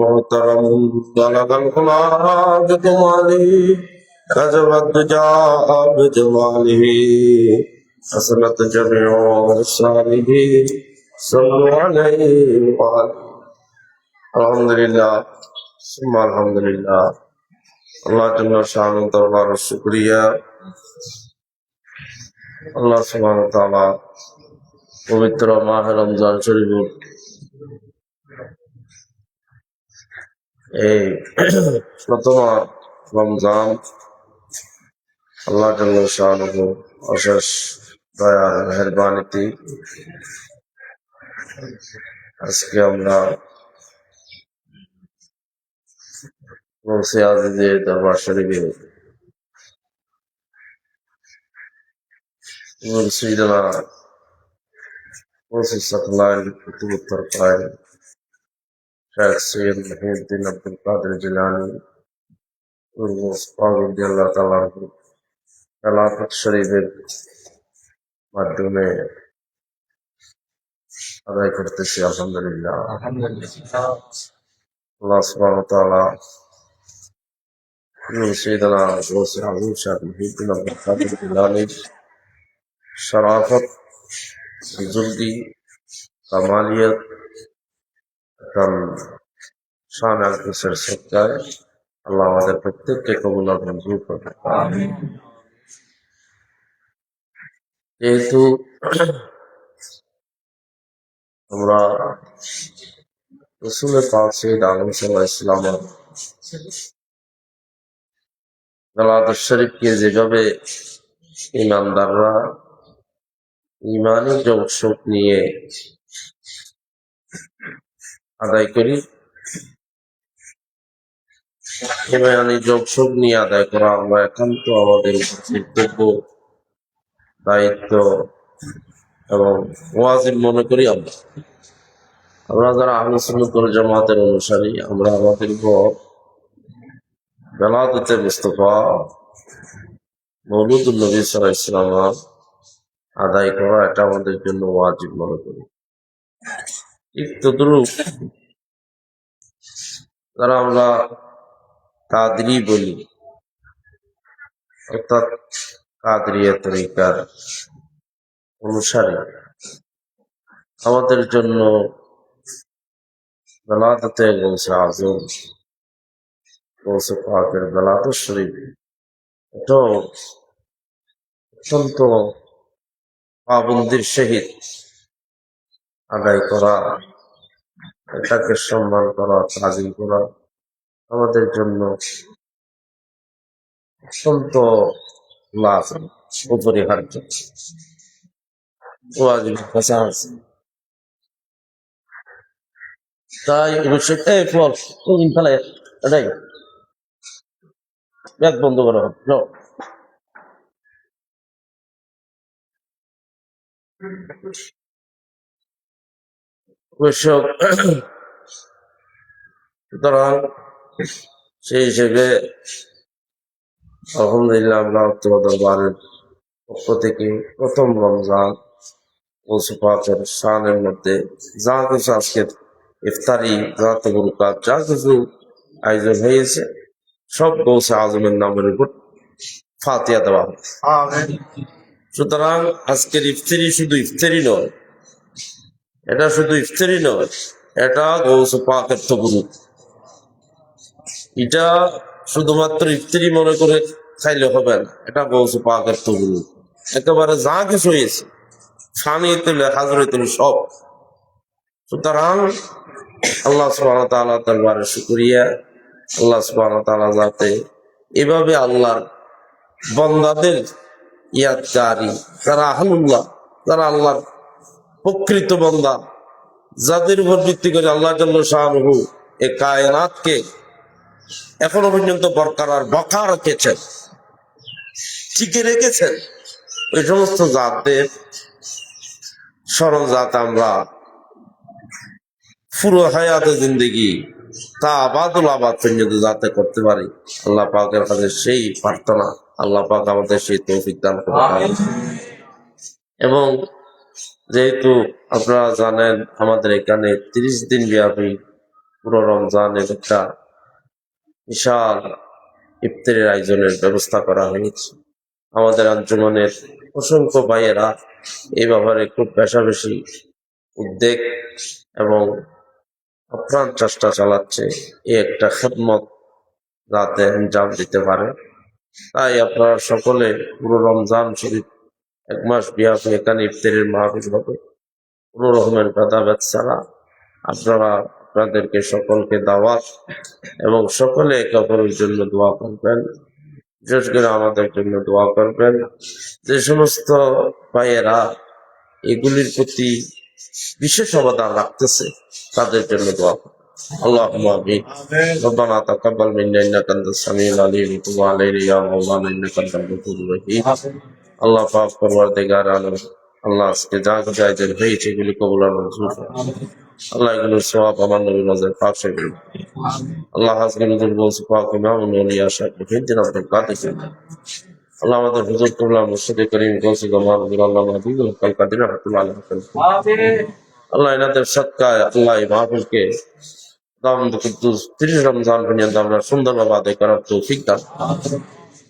محترم بلغ الخلاق جماله كذب الدجاء بجماله حسنت جميع أبصاره صلوا عليه وآله الحمد لله ثم الحمد لله আল্লাহ জন্য শান দরবার শুকরিয়া আল্লাহ সুবহানাহু ওয়া তাআলা পবিত্র মাহ রমজান শরীফ এই প্রথম রমজান আল্লাহ জন্য শান অশেষ দয়ার মেহেরবানিতে আজকে আমরা গৌসে আজিজের দরবার শরীফে মুর্শিদানা গৌসে সাতলাইন কুতুব তরফায় শেখ সৈয়দ মহিউদ্দিন আব্দুল কাদের জিলানী রাদিয়াল্লাহু তাআলা খেলাফত শরীফের মাধ্যমে আদায় করতেছি। আলহামদুলিল্লাহ আল্লাহ সুবহানাহু ওয়া তাআলা মুর্শিদানা গৌসে আজম শেখ মহিউদ্দিন আব্দুল কাদের জিলানীর শরাফত বুজুর্গি কামালিয়ত শান আল-কুসের সত্তায় আল্লাহ আমাদের প্রত্যেককে কবুল আর মঞ্জুর করবে। যেহেতু আমরা রাসূলের পাক সৈয়দ আলম সাল্লাল্লাহু আলাইহি ওয়াসাল্লামের গলাদুশ শরীফকে যেভাবে ইমানদাররা ইমানি জোশক নিয়ে আদায় করি, ইমানি জোশক নিয়ে আদায় করা আমরা একান্ত আমাদের কর্তব্য, দায়িত্ব এবং ওয়াজিব মনে করি। আমরা যারা আহলে সুন্নাত ওয়াল জামাতের অনুসারী, আমরা আমাদের উপর বেলায়েতে মুস্তাফা মওলুদুন নবী সাল্লাল্লাহু আলাইহি ওয়াসাল্লাম আদায় করা এটা আমাদের জন্য ওয়াজিব মনে করি। তদ্রুপ যারা আমরা কাদরি বলি, অর্থাৎ কাদরিয়া তরিকার অনুসারী, আমাদের জন্য বেলায়েতে গৌসে আজম গৌসে পাকের বেলায়েত শরীফ এটাও অত্যন্ত পাবন্দির সহিত আদায় করা, এটাকে সম্মান করা, তাজিম করা আমাদের জন্য অত্যন্ত লাভ অপরিহার্য ওয়াজিব কাছে আছে। তাই অবশ্যই ফল কোনদিন ফেলে এটাই ব্যাগ বন্ধ করা হবে। সুতরাং সেই হিসেবে আলহামদুলিল্লাহ আমরা দরবারের পক্ষ থেকে প্রথম রমজান গৌসে পাকের শানের মধ্যে যা কিছু আজকের ইফতারি, রাত বরকাত যা কিছু আয়োজন হয়েছে সব গৌসে আজমের নামের উপর ফাতিহা দেওয়া হবে। সুতরাং আজকের ইফতারি শুধু ইফতারি নয়, এটা শুধু ইফতারি নয়, এটা গৌসে পাকের তবরুক। এটা শুধুমাত্র ইফতারি মনে করে খাইলে হবে না, এটা গৌসে পাকের তবরুক। একেবারে যা কিছু হয়েছে সানিয়াতুল হাজরাতুল সব। সুতরাং আল্লাহ সুবহানাহু ওয়া তাআলা দরবারে শুকরিয়া, আল্লাহ সুবহানাহু ওয়া তাআলা যাতে এভাবে আল্লাহর বান্দাদের ইয়াদকারী, যারা আহলুল্লাহ, যারা আল্লাহর প্রকৃত বান্দা, যাদের উপর ভিত্তি করে আল্লাহ জাল্লা শানুহু এই কায়নাতকে এখনো পর্যন্ত বরকরার বকা রেখেছেন, টিকে রেখেছেন, ওই সমস্ত জাতের স্মরণ যাতে আমরা পুরো হায়াতে জিন্দেগি তা আবাদুল আবাদ পর্যন্ত যাতে করতে পারি, আল্লাহ পাকের কাছে সেই প্রার্থনা। আল্লাহ পাক আমাদের সেই তৌফিক দান করুন। এবং যেহেতু আপনারা জানেন আমাদের এখানে 30 দিন ব্যাপী পুরো রমজানের একটা বিশাল ইফতারের আয়োজনের ব্যবস্থা করা হয়েছে। আমাদের আঞ্জুমানের অসংখ্য ভাইয়েরা এই ব্যাপারে খুব বেশি উদ্বেগ এবং আপ্রাণ চেষ্টা চালাচ্ছে এই একটা খেদমত যাতে আঞ্জাম দিতে পারে। তাই আপনারা সকলে পুরো রমজান শরীফ 1 মাস ব্যাপী এখানে ইফতারের মাহফিল হবে, কোনো রকমের ভেদাভেদ ছাড়া। আপনারা আপনাদেরকে সকলকে দাওয়াত, এবং সকলে একে অপরের জন্য দোয়া করবেন, বিশেষ করে আমাদের জন্য দোয়া করবেন। যে সমস্ত ভাইয়েরা এগুলির প্রতি বিশেষ অবদান রাখতেছে তাদের জন্য দোয়া করবেন। اللهم آمين. ربنا تقبل منا إنك أنت السميع العليم وتب علينا يا مولانا إنك أنت الغفور الرحيم. আল্লাহ পাক পরওয়ারদিগার আলম, আল্লাহ আজকে যা কিছু আয়োজন হয়েছে এগুলি কবুল আর মঞ্জুর করুন। আল্লাহ এগুলোর সওয়াব আমার নবীর নজরে পাক করুন। আল্লাহ আজকে নজর বলছে পাক ইমামুল আউলিয়া শাইখ হিদ্দিন আব্দুল কাদের জিলানী। আল্লাহ আমাদের হুজুর কিবলা মুর্শিদ করিম গৌসে জামান আল্লাহ মাহবুবুল কাল কাদির রাহমাতুল্লাহ আলাইহি। আল্লাহ এনাদের সদকায় আল্লাহ এই মাহফিলকে দাওয়াত কুদ্দুস 30 রমজান পর্যন্ত আমরা সুন্দরভাবে আদায় করার তৌফিক দান।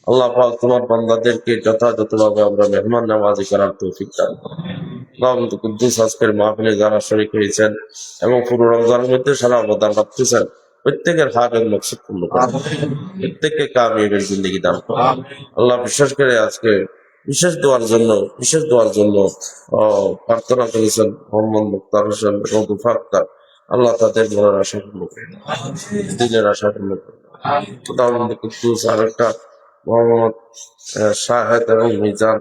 আল্লাহ পাক তোমার বান্দাদেরকে যথাযথভাবে আমরা মেহমান নওয়াজি করার তৌফিক দান। দাওয়াত কুদ্দুস আজকের মাহফিলে যারা শরীক হয়েছেন এবং পুরো রমজানের মধ্যে সারা অবদান রাখতেছেন, প্রত্যেকের হাতের মকসুদ পূর্ণ করুন, প্রত্যেককে কামিয়াবের জিন্দগি দান করুন। আল্লাহ বিশেষ করে আজকে বিশেষ দোয়ার জন্য প্রার্থনা করেছেন মোহাম্মদ মুক্তার হোসেন এবং তুফাক আক্তার। আল্লাহ তাদের মনের আশা পূর্ণ করুন, দিনের আশা পূর্ণ করুন। দাওয়াত কুদ্দুস আরেকটা মোহাম্মদ শাহেদ এবং মিজান,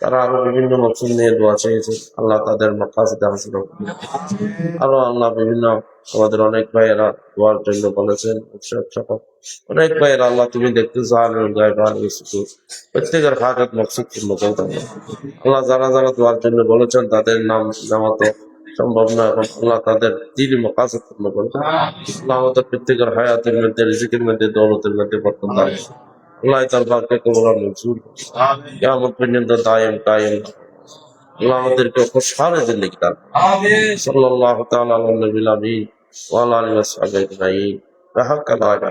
তারা আরো বিভিন্ন মকসুদ নিয়ে দোয়া চেয়েছে। আল্লাহ তাদের মাকাসিদ হাসিল করুন। আরো আল্লাহ বিভিন্ন আমাদের অনেক ভাইয়েরা দোয়ার জন্য বলেছেন। অনেক ভাইয়েরা আল্লাহ তুমি দেখতেছো প্রত্যেকের হাজত মকসুদ পূর্ণ করতে হবে। আল্লাহ যারা যারা দোয়ার জন্য বলেছেন তাদের নাম জামাতে সম্ভব না, এবং আল্লাহ তাদের দিনই মাকাসিদ পূর্ণ করতে। আল্লাহ আমাদের প্রত্যেকের হায়াতের মধ্যে, রিজিকের মধ্যে, দৌলতের মধ্যে বরকত দান। আল্লাহ তার বাক্যে কবুল আর মঞ্জুর কিয়ামত পর্যন্ত দায়েম কায়েম। আল্লাহ আমাদেরকে খুশহাল জিন্দেগি দান। সাল্লাল্লাহু তাআলা আলা নবিল আমিন ওয়া আলা আলিহি ওয়া সাহবিহি আজমাইন। হাক্কা লা ইলাহা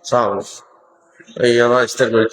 ইল্লাল্লাহ। এই আমার ইস্তার করে